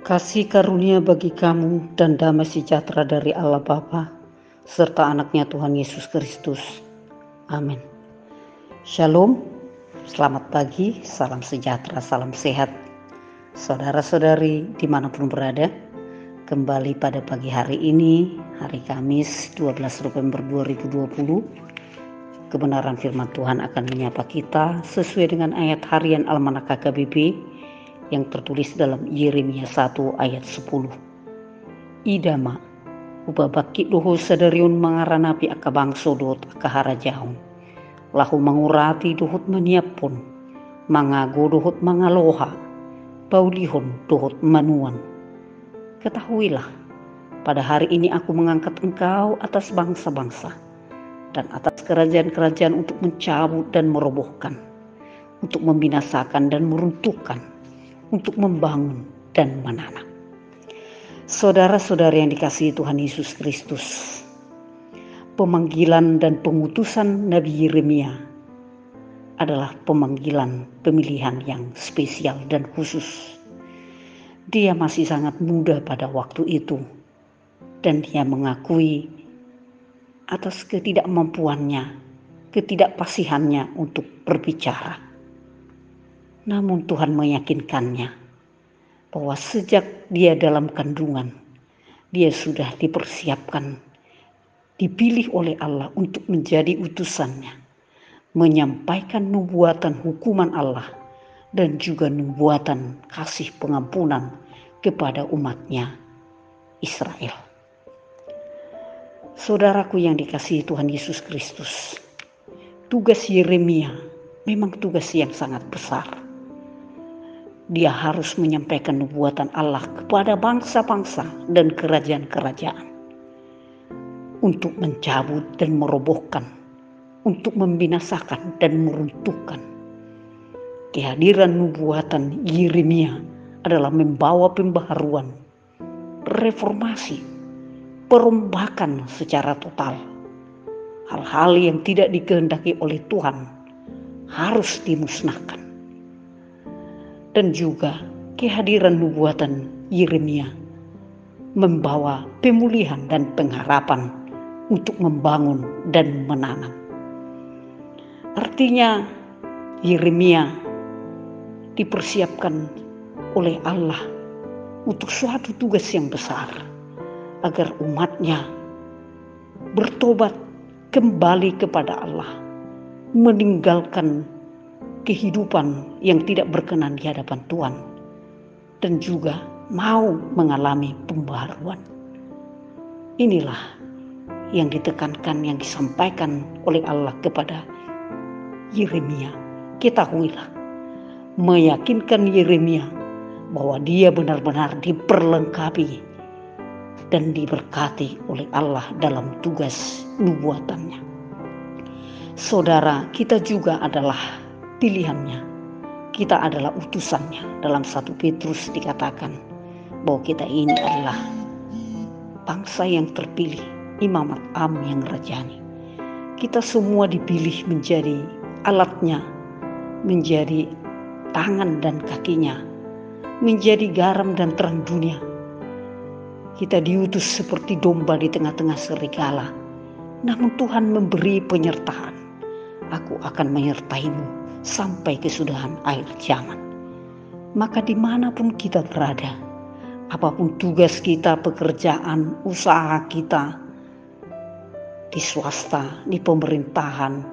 Kasih karunia bagi kamu dan damai sejahtera dari Allah Bapa serta anaknya Tuhan Yesus Kristus. Amin. Shalom, selamat pagi, salam sejahtera, salam sehat. Saudara-saudari dimanapun berada, kembali pada pagi hari ini, hari Kamis 12 November 2020, kebenaran firman Tuhan akan menyapa kita sesuai dengan ayat harian Almanak KKBP yang tertulis dalam Yeremia 1 ayat 10. Idama ubabaki doho sadariun mangaranapi aka bangso dot aka harajahun. Lahu mangurati dohot maniapun, mangago dohot mangaloha, paulihon dohot manuan. Ketahuilah, pada hari ini aku mengangkat engkau atas bangsa-bangsa dan atas kerajaan-kerajaan untuk mencabut dan merobohkan, untuk membinasakan dan meruntuhkan, untuk membangun dan menanam. Saudara-saudara yang dikasihi Tuhan Yesus Kristus, pemanggilan dan pengutusan Nabi Yeremia adalah pemanggilan pemilihan yang spesial dan khusus. Dia masih sangat muda pada waktu itu dan dia mengakui atas ketidakmampuannya, ketidakpasihannya untuk berbicara. Namun Tuhan meyakinkannya bahwa sejak dia dalam kandungan, dia sudah dipersiapkan, dipilih oleh Allah untuk menjadi utusannya, menyampaikan nubuatan hukuman Allah dan juga nubuatan kasih pengampunan kepada umatnya Israel. Saudaraku yang dikasihi Tuhan Yesus Kristus, tugas Yeremia memang tugas yang sangat besar. Dia harus menyampaikan nubuatan Allah kepada bangsa-bangsa dan kerajaan-kerajaan untuk mencabut dan merobohkan, untuk membinasakan dan meruntuhkan. Kehadiran nubuatan Yeremia adalah membawa pembaharuan, reformasi, perombakan secara total. Hal-hal yang tidak dikehendaki oleh Tuhan harus dimusnahkan. Dan juga kehadiran nubuatan Yeremia membawa pemulihan dan pengharapan untuk membangun dan menanam. Artinya Yeremia dipersiapkan oleh Allah untuk suatu tugas yang besar, agar umatnya bertobat kembali kepada Allah, meninggalkan kehidupan yang tidak berkenan di hadapan Tuhan, dan juga mau mengalami pembaharuan. Inilah yang ditekankan, yang disampaikan oleh Allah kepada Yeremia. Ketahuilah, meyakinkan Yeremia bahwa dia benar-benar diperlengkapi dan diberkati oleh Allah dalam tugas nubuatannya. Saudara, kita juga adalah pilihannya, kita adalah utusannya. Dalam 1 Petrus dikatakan bahwa kita ini adalah bangsa yang terpilih, imamat am yang rajani. Kita semua dipilih menjadi alatnya, menjadi tangan dan kakinya, menjadi garam dan terang dunia. Kita diutus seperti domba di tengah-tengah serigala, namun Tuhan memberi penyertaan. Aku akan menyertaimu sampai kesudahan akhir zaman. Maka dimanapun kita berada, apapun tugas kita, pekerjaan, usaha kita, di swasta, di pemerintahan,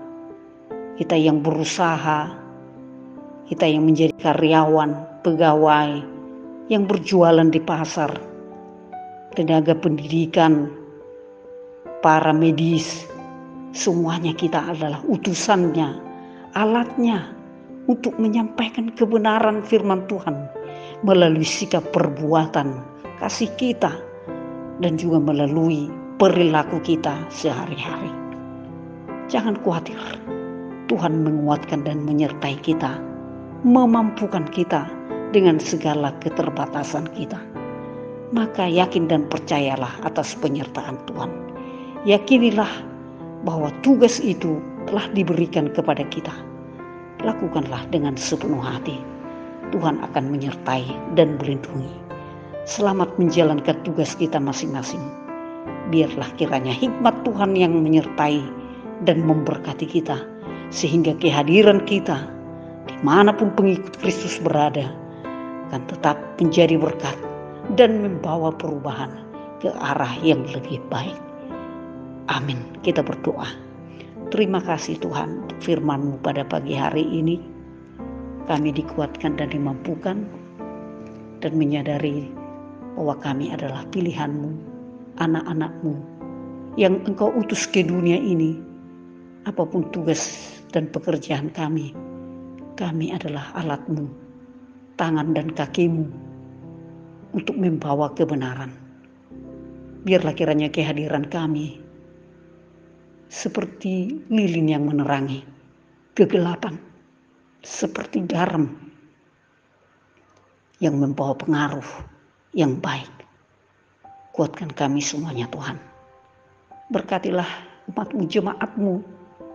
kita yang berusaha, kita yang menjadi karyawan, pegawai, yang berjualan di pasar, tenaga pendidikan, para medis, semuanya kita adalah utusannya, alatnya untuk menyampaikan kebenaran firman Tuhan melalui sikap perbuatan kasih kita dan juga melalui perilaku kita sehari-hari. Jangan khawatir, Tuhan menguatkan dan menyertai kita, memampukan kita dengan segala keterbatasan kita. Maka yakin dan percayalah atas penyertaan Tuhan. Yakinilah bahwa tugas itu telah diberikan kepada kita. Lakukanlah dengan sepenuh hati. Tuhan akan menyertai dan melindungi. Selamat menjalankan tugas kita masing-masing. Biarlah kiranya hikmat Tuhan yang menyertai dan memberkati kita, sehingga kehadiran kita dimanapun pengikut Kristus berada akan tetap menjadi berkat dan membawa perubahan ke arah yang lebih baik. Amin. Kita berdoa. Terima kasih Tuhan untuk firman-Mu pada pagi hari ini. Kami dikuatkan dan dimampukan dan menyadari bahwa kami adalah pilihan-Mu, anak-anak-Mu yang Engkau utus ke dunia ini. Apapun tugas dan pekerjaan kami adalah alat-Mu, tangan dan kaki-Mu untuk membawa kebenaran. Biarlah kiranya kehadiran kami seperti lilin yang menerangi kegelapan, seperti garam yang membawa pengaruh yang baik. Kuatkan kami semuanya Tuhan. Berkatilah umat-Mu, jemaat-Mu,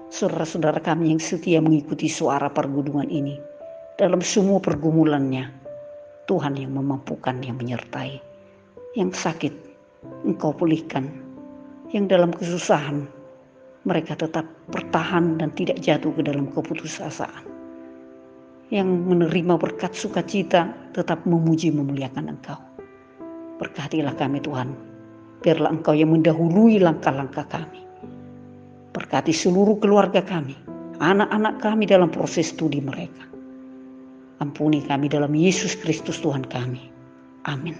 saudara-saudara kami yang setia mengikuti suara pergudungan ini. Dalam semua pergumulannya, Tuhan yang memampukan, yang menyertai. Yang sakit, Engkau pulihkan. Yang dalam kesusahan, mereka tetap bertahan dan tidak jatuh ke dalam keputusasaan. Yang menerima berkat sukacita, tetap memuji memuliakan Engkau. Berkatilah kami Tuhan. Biarlah Engkau yang mendahului langkah-langkah kami. Berkati seluruh keluarga kami, anak-anak kami dalam proses studi mereka. Ampuni kami dalam Yesus Kristus Tuhan kami. Amin.